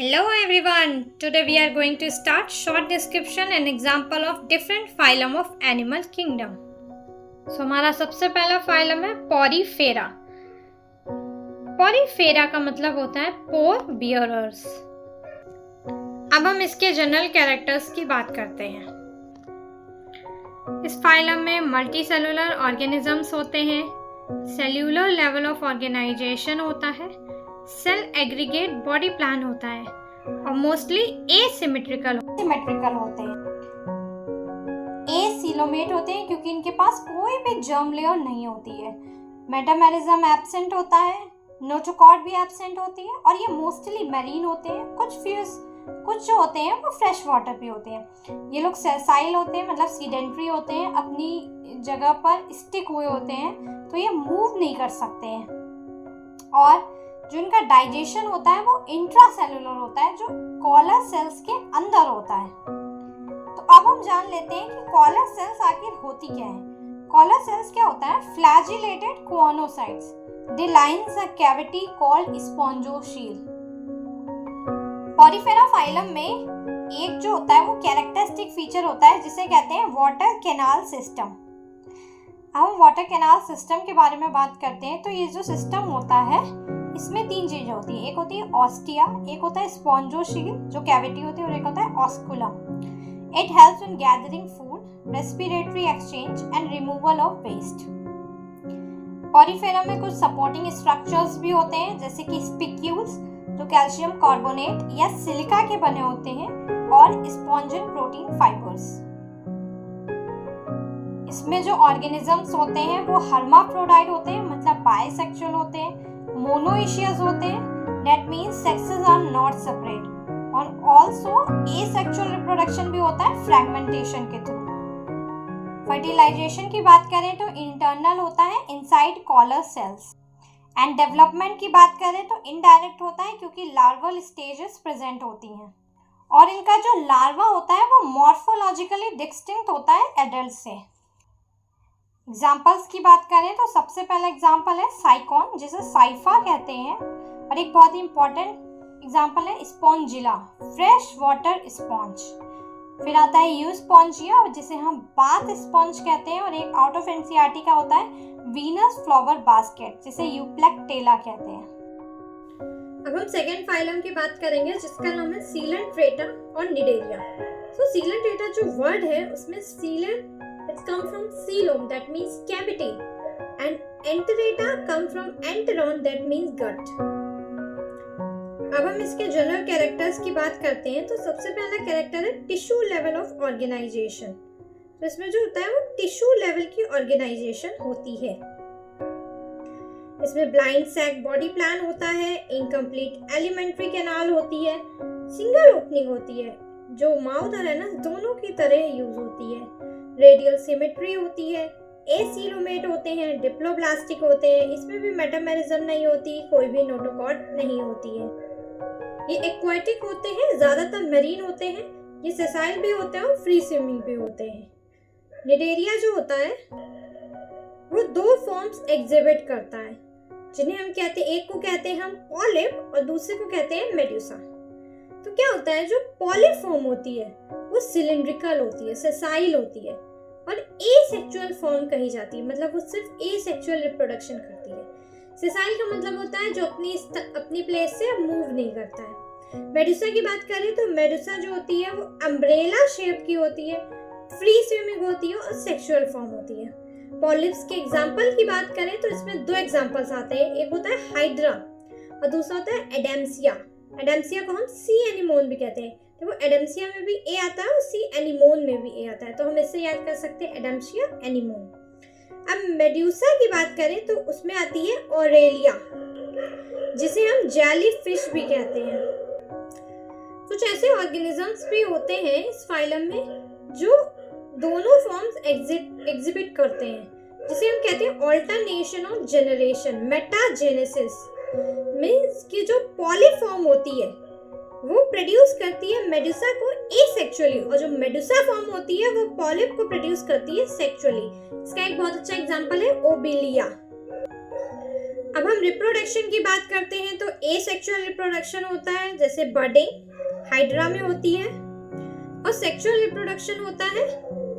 Hello everyone. Today we are going to start short description and example of different phylum of animal kingdom. So हमारा सबसे पहला phylum है Porifera. Porifera का मतलब होता है पोर बियरर्स. अब हम इसके जनरल कैरेक्टर्स की बात करते हैं. इस फाइलम में मल्टी सेलुलर ऑर्गेनिजम्स होते हैं, सेल्यूलर लेवल ऑफ ऑर्गेनाइजेशन होता है, सेल एग्रीगेट बॉडी प्लान होता है और मोस्टली एसिमेट्रिकल होते हैं. एसिलोमेट होते हैं क्योंकि इनके पास कोई भी जर्म लेयर नहीं होती है. मेटामेरिज्म एब्सेंट होता है, नोटोकॉर्ड भी एब्सेंट होती है और ये मोस्टली मैरीन होते हैं. कुछ जो होते हैं वो फ्रेश वाटर भी होते हैं. ये लोग सेसाइल होते हैं, मतलब सीडेंट्री होते हैं, अपनी जगह पर स्टिक हुए होते हैं, तो ये मूव नहीं कर सकते हैं. और जो इनका डाइजेशन होता है वो इंट्रासेलुलर होता है, जो कॉलर सेल्स के अंदर होता है. तो अब हम जान लेते हैं कि कॉलर सेल्स आखिर होती क्या है. कॉलर सेल्स क्या होता है? Flagellated choanocytes. They line a cavity called spongocoel. Porifera phylum में एक जो होता है वो कैरेक्टरिस्टिक फीचर होता है जिसे कहते हैं वाटर कैनाल सिस्टम. अब हम वाटर कैनाल सिस्टम के बारे में बात करते हैं. तो ये जो सिस्टम होता है इसमें तीन चीजें होती है. एक होती है ऑस्टिया, एक होता है स्पॉन्जोशील जो कैविटी होती है, और एक होता है osculum. It helps in gathering food, respiratory exchange and removal of waste. Porifera में कुछ सपोर्टिंग स्ट्रक्चर्स भी होते हैं जैसे कि स्पिक्यूल्स जो कैल्शियम कार्बोनेट या सिलिका के बने होते हैं, और स्पॉन्जिन प्रोटीन फाइबर्स. इसमें जो ऑर्गेनिजम्स होते हैं वो हर्माफ्रोडाइट होते हैं, मतलब बाइसेक्सुअल होते हैं, मोनोइशियस होते हैं, that means sexes are not separate, और also asexual reproduction भी होता है फ्रैगमेंटेशन के थ्रू. फर्टिलाइजेशन की बात करें तो इंटरनल होता है inside collar cells, and development की बात करें तो इनडायरेक्ट होता है क्योंकि लार्वल स्टेजेस प्रेजेंट होती हैं, और इनका जो लार्वा होता है वो मॉर्फोलॉजिकली डिस्टिंक्ट होता है एडल्ट से. एग्जाम्पल्स की बात करें तो सबसे पहला एग्जाम्पल है साइकॉन जिसे साइफा कहते हैं, और एक बहुत ही इंपॉर्टेंट एग्जाम्पल है स्पॉन्जिला, फ्रेश वाटर स्पॉन्ज. फिर आता है यूस्पॉन्जिया जिसे हम बाथ स्पॉन्ज कहते हैं, और एक आउट ऑफ एनसीईआरटी का होता है वीनस फ्लावर बास्केट जिसे यूप्लेक्टेला कहते हैं. अब हम सेकेंड फाइलम की बात करेंगे जिसका नाम है सीलेंट्रेटा और निडेरिया. सो सीलेंट्रेटा जो वर्ड है उसमें sealant it's come from coelom that means cavity, and enterata come from enteron that means gut. अब हम इसके जनरल कैरेक्टर्स की बात करते हैं. तो सबसे पहला कैरेक्टर है टिश्यू लेवल ऑफ ऑर्गेनाइजेशन. तो इसमें जो होता है वो टिश्यू लेवल की ऑर्गेनाइजेशन होती है. इसमें ब्लाइंड सैक बॉडी प्लान होता है, इनकम्प्लीट एलिमेंट्री कैनाल होती है, सिंगल ओपनिंग होती है जो माउथ और एनस दोनों की तरह यूज होती है, रेडियल सिमेट्री होती है, एसिलोमेट होते हैं, डिप्लोब्लास्टिक होते हैं, इसमें भी मेटामेरिज्म नहीं होती, कोई भी नोटोकॉर्ड नहीं होती है. ये एक्वाटिक होते हैं, ज्यादातर मरीन होते हैं, ये सेसाइल भी होते हैं और फ्री स्विमिंग भी होते हैं. निडेरिया जो होता है वो दो फॉर्म्स एग्जिबिट करता है जिन्हें हम कहते हैं, एक को कहते हैं हम पॉलिप और दूसरे को कहते हैं मेडुसा. तो क्या होता है, जो पॉलिप फॉर्म होती है वो सिलिंड्रिकल होती है, सेसाइल होती है, और एसेक्सुअल फॉर्म कही जाती है, मतलब वो सिर्फ एसेक्सुअल रिप्रोडक्शन करती है. सेसाइल का मतलब होता है जो अपनी प्लेस से मूव नहीं करता है. मेडुसा की बात करें तो मेडुसा जो होती है वो अम्ब्रेला शेप की होती है, फ्री स्विमिंग होती है और सेक्सुअल फॉर्म होती है. पॉलिप्स के एग्जाम्पल की बात करें तो इसमें दो एग्जाम्पल्स आते हैं. एक होता है हाइड्रा और दूसरा होता है एडेम्सिया. एडेम्सिया को हम सी एनिमोन भी कहते हैं. तो वो एडेम्सिया में भी ए आता है और सी एनिमोन में भी ए आता है, तो हम इससे याद कर सकते हैं एडेम्सिया एनिमोन. अब मेडुसा की बात करें तो उसमें आती है ऑरेलिया जिसे हम जेली फिश भी कहते हैं. कुछ ऐसे ऑर्गेनिजम्स भी होते हैं इस फाइलम में जो दोनों फॉर्म्स एग्जिबिट करते हैं जिसे हम कहते हैं alternation of generation, metagenesis. Means कि जो पॉलीफॉर्म होती है वो प्रोड्यूस करती है मेडुसा को एसेक्सुअली, और जो मेडुसा फॉर्म होती है वो पॉलिप को प्रोड्यूस करती है सेक्सुअली. इसका एक बहुत अच्छा एग्जांपल है ओबिलिया. अब हम रिप्रोडक्शन की बात करते हैं तो एसेक्सुअल रिप्रोडक्शन होता है, जैसे बर्डिंग हाइड्रा में होती है, और सेक्सुअल रिप्रोडक्शन होता है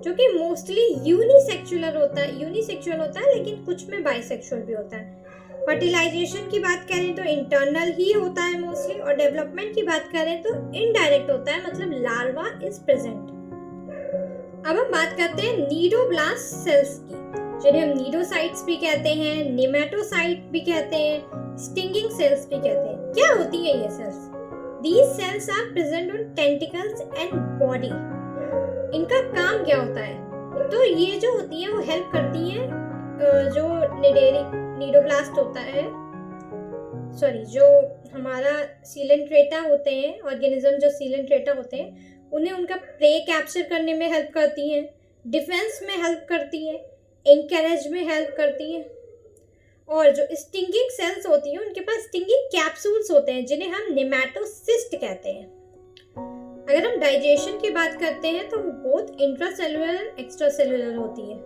जो कि मोस्टली यूनिसेक्सुअल होता है लेकिन कुछ में बाइसेक्सुअल भी होता है। फर्टिलाइजेशन की बात करें तो इंटरनल ही होता है मोस्टली, और डेवलपमेंट की बात करें तो इनडायरेक्ट होता है, मतलब लार्वा इज प्रेजेंट। अब हम बात करते हैं नीडोब्लास्ट सेल्स की, जिन्हें हम नीडोसाइट्स भी कहते हैं, नेमेटोसाइट भी कहते हैं, स्टिंगिंग सेल्स भी कहते हैं। क्या होती है ये sales? These cells are present on tentacles and body. इनका काम क्या होता है? तो ये जो होती है वो हेल्प करती है जो नीडोब्लास्ट होता है, जो हमारा सीलेंट्रेटा होते हैं, ऑर्गेनिज्म जो सीलेंट्रेटा होते हैं, उन्हें उनका प्रे कैप्चर करने में हेल्प करती हैं, डिफेंस में हेल्प करती हैं, एनकरेज में हेल्प करती हैं। और जो स्टिंगिंग सेल्स होती हैं उनके पास स्टिंगिंग कैप्सूल्स होते हैं, जिन्हें हम नेमेटोसिस्ट कहते हैं। अगर हम डाइजेशन की बात करते हैं तो वो बोथ इंट्रासेलुलर एंड एक्स्ट्रासेलुलर होती है।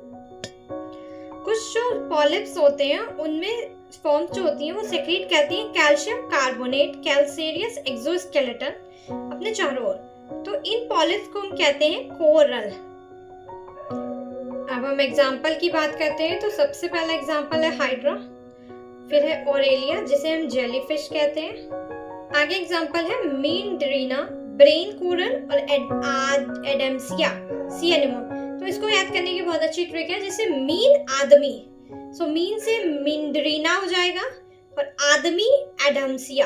कुछ जो पॉलिप्स होते हैं उनमें स्पर्म्स जो होती हैं वो सेक्रीट करती हैं कैल्शियम कार्बोनेट, कैल्सेरियस एक्सोस्केलेटन अपने चारों ओर। तो इन पॉलिप्स को हम कहते हैं कोरल। अब हम एग्जाम्पल की बात करते हैं तो सबसे पहला एग्जाम्पल है हाइड्रा, फिर है ओरेलिया जिसे हम जेलीफिश कहते हैं, आगे एग्जाम्पल है मीनड्रीना, ब्रेन कोरल और एडेम्सिया सी एनिमोन। तो इसको याद करने की बहुत अच्छी ट्रिक है, जैसे मीन आदमी, सो मीन से मीनड्रीना हो जाएगा और आदमी एडेम्सिया,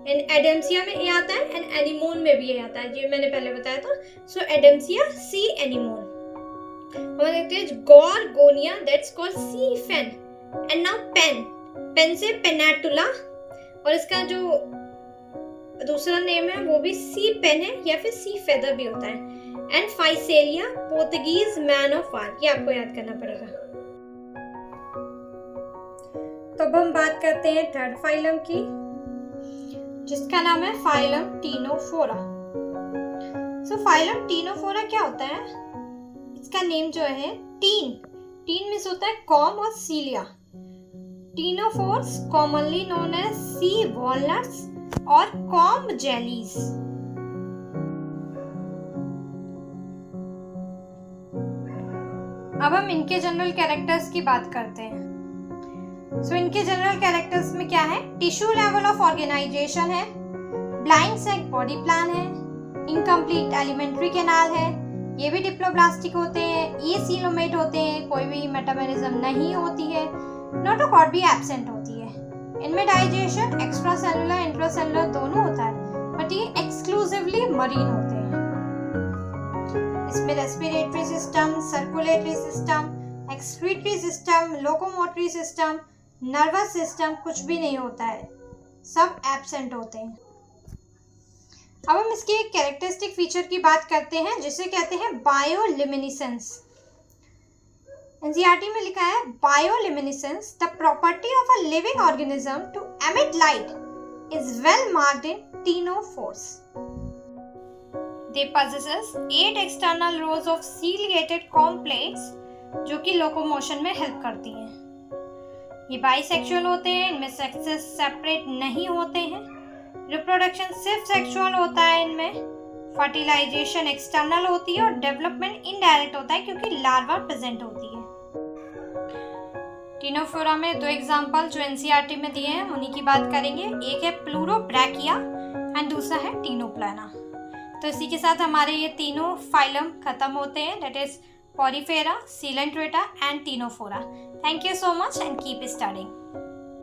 एंड एडेम्सिया में ये आता है एंड एनिमोन में भी ये आता है, जो मैंने पहले बताया था। So Adamsia sea anemone. हम देखते हैं Gorgonia, that's called sea fan, and now pen से पेनाटुला, और इसका जो दूसरा नेम है वो भी सी पेन है या फिर सी फेदर भी होता है, and Physalia Portuguese man of war, ये आपको याद करना पड़ेगा। तो अब हम बात करते हैं थर्ड फाइलम की, जिसका नाम है फाइलम टीनोफोरा। सो फाइलम टीनोफोरा क्या होता है? इसका नेम जो है टीन मीन्स होता है कॉम और सीलिया। टीनोफोर्स कॉमनली नोन एज सी वॉलनट्स और कॉम जेलीज। अब हम इनके जनरल कैरेक्टर्स की बात करते हैं। सो इनके जनरल कैरेक्टर्स में क्या है? टिश्यू लेवल ऑफ ऑर्गेनाइजेशन है, ब्लाइंड सेक बॉडी प्लान है, इनकम्प्लीट एलिमेंट्री कैनाल है, ये भी डिप्लोब्लास्टिक होते हैं, ये सीलोमेट होते हैं, कोई भी मेटामेरिज्म नहीं होती है, नोटोकॉर्ड भी एब्सेंट होती है। इनमें डाइजेशन एक्स्ट्रा सेलुलर इंट्रासेलुलर दोनों होता है, बट ये एक्सक्लूसिवली मरीन होते हैं। इसमें respiratory system, circulatory system, excretory system, locomotory system, nervous system कुछ भी नहीं होता है, सब एब्सेंट होते हैं। अब हम इसके एक कैरेक्टरिस्टिक फीचर की बात करते हैं जिसे कहते हैं बायोल्यूमिनेसेंस। एनसीईआरटी में लिखा है bioluminescence, the property of a living organism to emit light is well marked in ctenophores. They possesses 8 external rows of ciliated comb plates जो कि लोकोमोशन में हेल्प करती हैं। ये बाइसेक्सुअल होते हैं, इनमें सेक्सेस सेपरेट नहीं होते हैं, रिप्रोडक्शन सिर्फ सेक्सुअल होता है इनमें, फर्टिलाइजेशन एक्सटर्नल होती है और डेवलपमेंट इनडायरेक्ट होता है क्योंकि लार्वा प्रेजेंट होती है। टीनोफोरा में दो एग्जांपल जो एनसीईआरटी में दिए हैं उन्हीं की बात करेंगे, एक है प्लूरोब्रैकिया एंड दूसरा है टीनोप्लाना। तो इसी के साथ हमारे ये तीनों फाइलम खत्म होते हैं, that is Porifera, Coelenterata and Ctenophora. Thank you so much and keep studying.